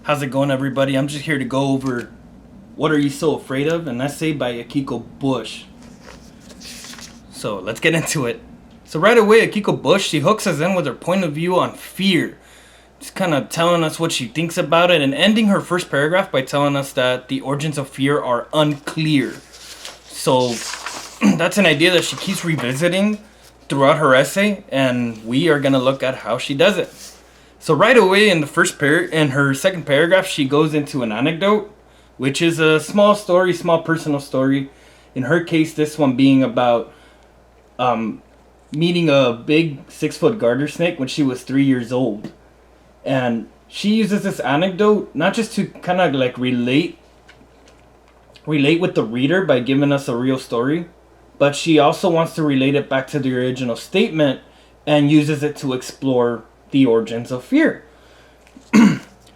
How's it going, everybody? I'm just here to go over What Are You So Afraid Of? An essay by Akiko Bush. So let's get into it. So right away, Akiko Bush, she hooks us in with her point of view on fear. Just kind of telling us what she thinks about it and ending her first paragraph by telling us that the origins of fear are unclear. So that's an idea that she keeps revisiting throughout her essay, and we are going to look at how she does it. So right away in her second paragraph, she goes into an anecdote, which is a small story, small personal story. In her case, this one being about meeting a big 6-foot garter snake when she was 3 years old. And she uses this anecdote not just to kind of like relate with the reader by giving us a real story, but she also wants to relate it back to the original statement and uses it to explore the origins of fear.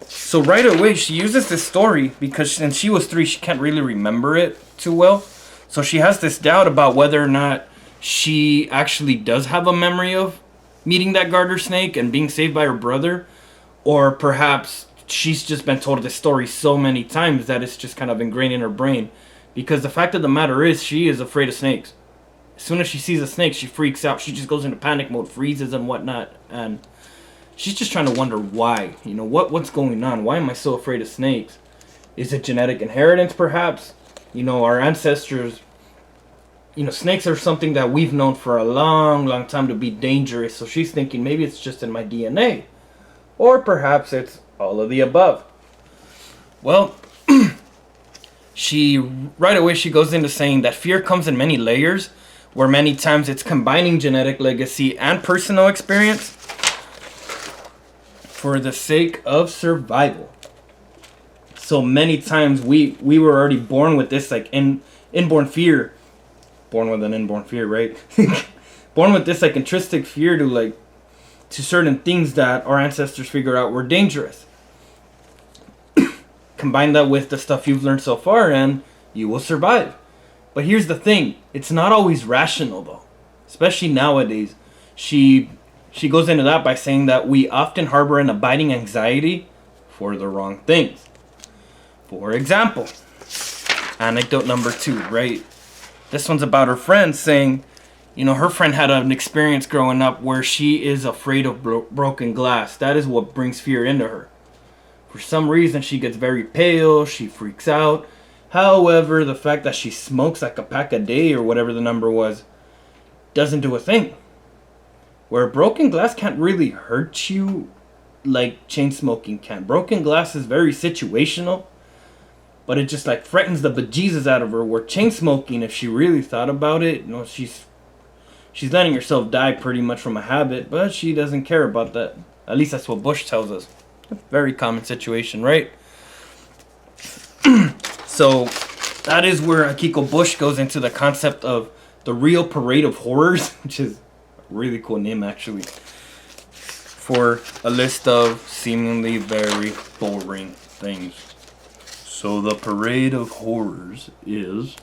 So right away, she uses this story because since she was 3, she can't really remember it too well. So she has this doubt about whether or not she actually does have a memory of meeting that garter snake and being saved by her brother, or perhaps she's just been told this story so many times that it's just kind of ingrained in her brain. Because the fact of the matter is, she is afraid of snakes. As soon as she sees a snake, she freaks out. She just goes into panic mode, freezes and whatnot. And she's just trying to wonder why. You know, what's going on? Why am I so afraid of snakes? Is it genetic inheritance, perhaps? You know, our ancestors, you know, snakes are something that we've known for a long, long time to be dangerous. So she's thinking maybe it's just in my DNA. Or perhaps it's all of the above. Well, right away she goes into saying that fear comes in many layers, where many times it's combining genetic legacy and personal experience for the sake of survival. So many times we were already born with this like inborn fear. Born with an inborn fear, right? Born with this like intrinsic fear to certain things that our ancestors figured out were dangerous. Combine that with the stuff you've learned so far and you will survive. But here's the thing, it's not always rational though. Especially nowadays. She goes into that by saying that we often harbor an abiding anxiety for the wrong things. For example, anecdote number 2, right? This one's about her friend saying, you know, her friend had an experience growing up where she is afraid of broken glass. That is what brings fear into her. For some reason, she gets very pale, she freaks out. However, the fact that she smokes like a pack a day or whatever the number was doesn't do a thing. Where broken glass can't really hurt you like chain smoking can. Broken glass is very situational, but it just like frightens the bejesus out of her. Where chain smoking, if she really thought about it, you know, she's letting herself die pretty much from a habit, but she doesn't care about that. At least that's what Bush tells us. Very common situation, right? So that is where Akiko Bush goes into the concept of the real parade of horrors, which is a really cool name actually, for a list of seemingly very boring things. So the parade of horrors is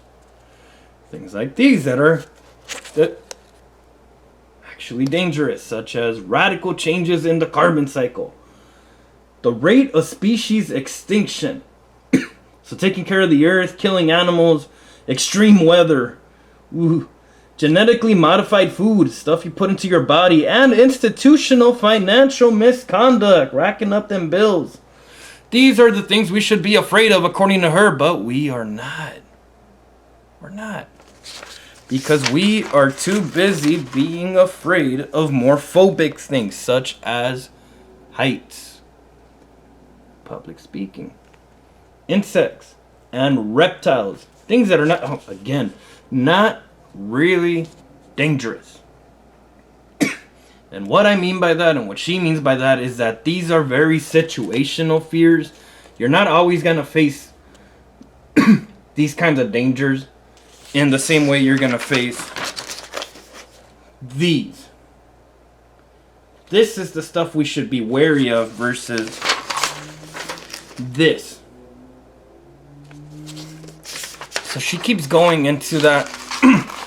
things like these that actually dangerous, such as radical changes in the carbon cycle, the rate of species extinction, so taking care of the earth, killing animals, extreme weather, genetically modified food, stuff you put into your body, and institutional financial misconduct, racking up them bills. These are the things we should be afraid of according to her, but we are not. We're not. Because we are too busy being afraid of more phobic things, such as heights, public speaking, insects, and reptiles. Things that are not really dangerous. And what I mean by that, and what she means by that, is that these are very situational fears. You're not always going to face these kinds of dangers in the same way you're going to face these. This is the stuff we should be wary of versus this. So she keeps going into that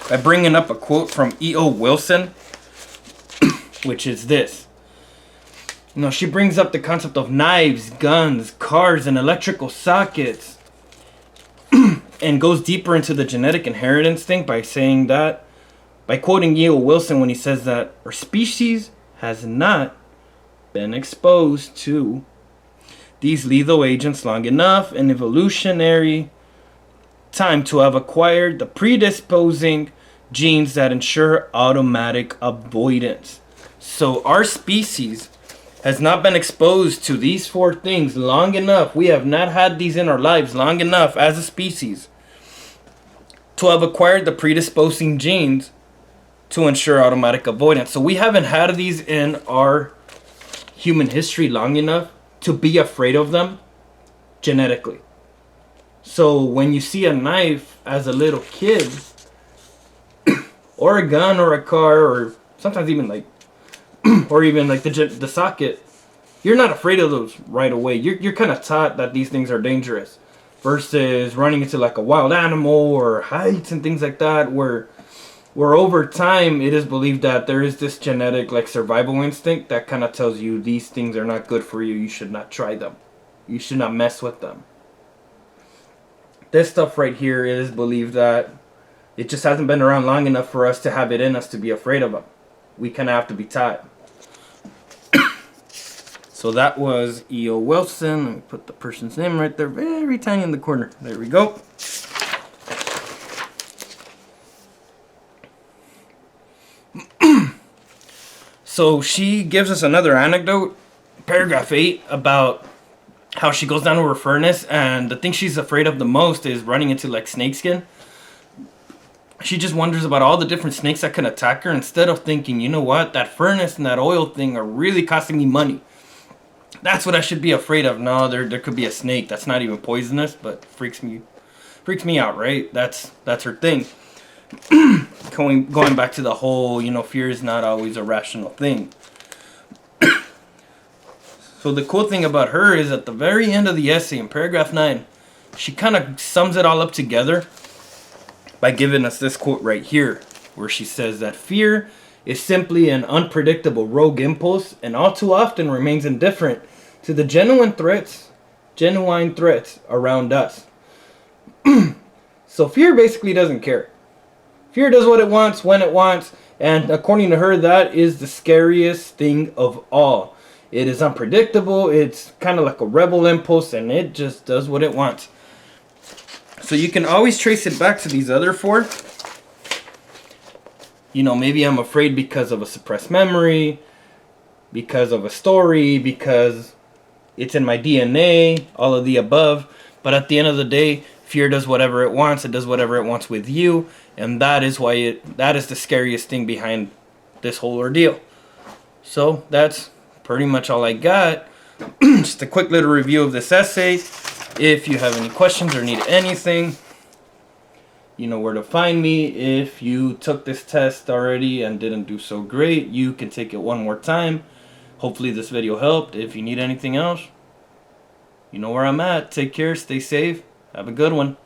by bringing up a quote from E.O. Wilson, which is this. You know, she brings up the concept of knives, guns, cars, and electrical sockets, and goes deeper into the genetic inheritance thing by saying that, by quoting E.O. Wilson when he says that our species has not been exposed to these lethal agents long enough in evolutionary time to have acquired the predisposing genes that ensure automatic avoidance. So our species has not been exposed to these four things long enough. We have not had these in our lives long enough as a species to have acquired the predisposing genes to ensure automatic avoidance. So we haven't had these in our human history long enough to be afraid of them genetically. So when you see a knife as a little kid, or a gun or a car, or sometimes even like or even like the socket, you're not afraid of those right away. You're kind of taught that these things are dangerous, versus running into like a wild animal or heights and things like that, where over time it is believed that there is this genetic like survival instinct that kind of tells you these things are not good for you. You should not try them. You should not mess with them. This stuff right here, it is believed that it just hasn't been around long enough for us to have it in us to be afraid of them. We kind of have to be taught. So that was E.O. Wilson. Let me put the person's name right there, very tiny in the corner. There we go. So she gives us another anecdote, paragraph 8, about how she goes down to her furnace, and the thing she's afraid of the most is running into like snakeskin. She just wonders about all the different snakes that can attack her, instead of thinking, you know what, that furnace and that oil thing are really costing me money. That's what I should be afraid of. No, there could be a snake that's not even poisonous, but freaks me out, right? That's her thing. Going back to the whole, fear is not always a rational thing. So the cool thing about her is at the very end of the essay, in paragraph 9, she kind of sums it all up together by giving us this quote right here, where she says that fear is simply an unpredictable rogue impulse, and all too often remains indifferent to the genuine threats around us. So fear basically doesn't care. Fear does what it wants, when it wants, and according to her, that is the scariest thing of all. It is unpredictable, it's kind of like a rebel impulse, and it just does what it wants. So you can always trace it back to these other four. Maybe I'm afraid because of a suppressed memory, because of a story, because it's in my DNA, all of the above. But at the end of the day, fear does whatever it wants. It does whatever it wants with you. And that is why that is the scariest thing behind this whole ordeal. So that's pretty much all I got. Just a quick little review of this essay. If you have any questions or need anything, you know where to find me. If you took this test already and didn't do so great, you can take it one more time. Hopefully this video helped. If you need anything else, you know where I'm at. Take care, stay safe, have a good one.